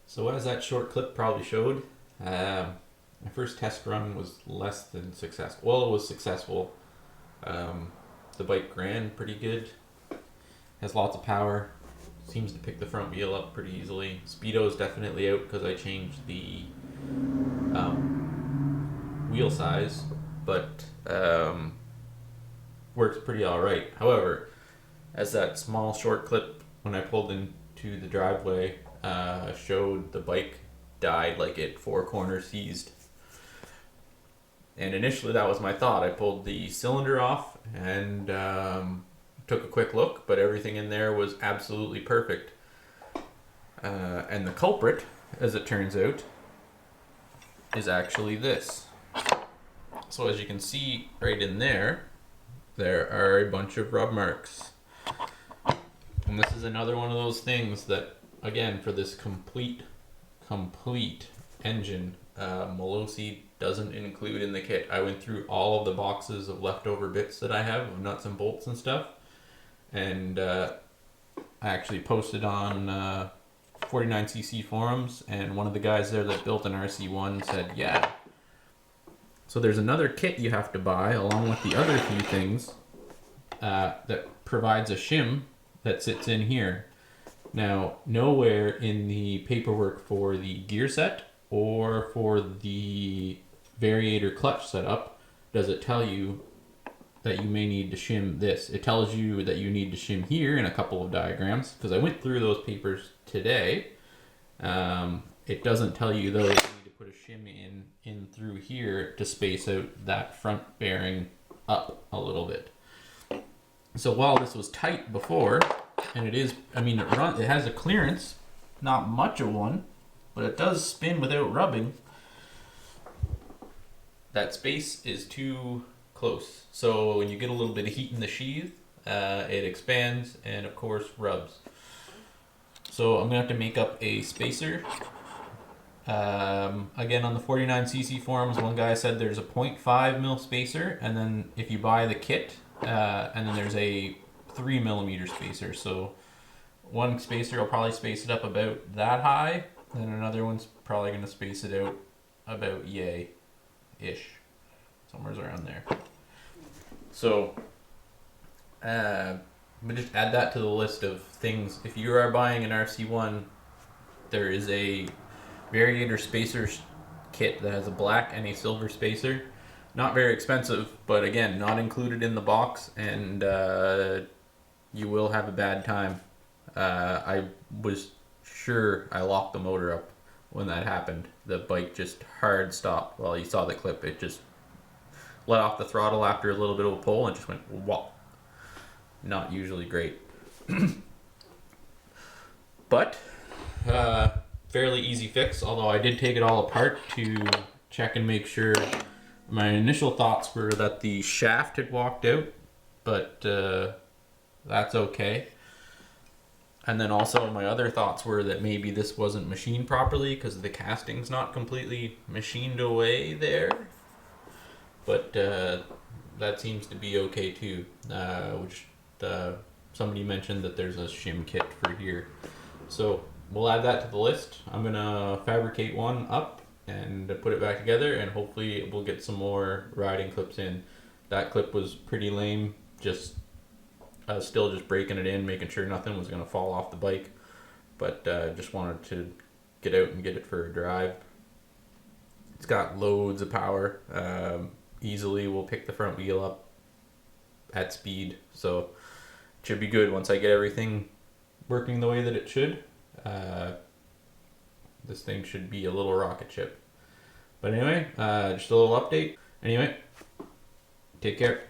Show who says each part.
Speaker 1: So as that short clip probably showed, my first test run was less than successful. Well, it was successful. The bike ran pretty good, has lots of power, seems to pick the front wheel up pretty easily. Speedo is definitely out because I changed the wheel size, but works pretty alright. However, as that small short clip when I pulled into the driveway showed, the bike died like it four corner seized. And initially that was my thought. I pulled the cylinder off and took a quick look, but everything in there was absolutely perfect. And the culprit, as it turns out, is actually this. So as you can see right in there, there are a bunch of rub marks. And this is another one of those things that, again, for this complete engine, Malossi doesn't include in the kit. I went through all of the boxes of leftover bits that I have, of nuts and bolts and stuff, and I actually posted on 49cc forums, and one of the guys there that built an RC-One said, yeah, so there's another kit you have to buy along with the other few things that provides a shim that sits in here. Now, nowhere in the paperwork for the gear set or for the variator clutch setup does it tell you that you may need to shim this. It tells you that you need to shim here in a couple of diagrams, because I went through those papers today. It doesn't tell you though that you need to put a shim in through here to space out that front bearing up a little bit. So while this was tight before, and it is, I mean, it has a clearance, not much of one, but it does spin without rubbing. That space is too close. So when you get a little bit of heat in the sheath, it expands and of course rubs. So I'm gonna have to make up a spacer. Again, on the 49cc forums, one guy said there's a 0.5 mil spacer, and then if you buy the kit, and then there's a 3mm spacer. So one spacer will probably space it up about that high, and another one's probably going to space it out about yay-ish, somewhere around there. So I'm going to just add that to the list of things. If you are buying an RC-One, there is a variator spacer kit that has a black and a silver spacer. Not very expensive, but again, not included in the box, and you will have a bad time. I was sure I locked the motor up when that happened. The bike just hard stopped. Well, you saw the clip. It just let off the throttle after a little bit of a pull and just went whoop. Not usually great. But fairly easy fix, although I did take it all apart to check and make sure. My initial thoughts were that the shaft had walked out, but that's okay. And then also my other thoughts were that maybe this wasn't machined properly because the casting's not completely machined away there. But that seems to be okay too, which somebody mentioned that there's a shim kit for here. So we'll add that to the list. I'm gonna fabricate one up and put it back together, and hopefully we'll get some more riding clips in. That clip was pretty lame, just still just breaking it in, making sure nothing was going to fall off the bike, but just wanted to get out and get it for a drive. It's got loads of power, easily will pick the front wheel up at speed, so it should be good once I get everything working the way that it should. This thing should be a little rocket ship. But anyway, just a little update. Anyway, take care.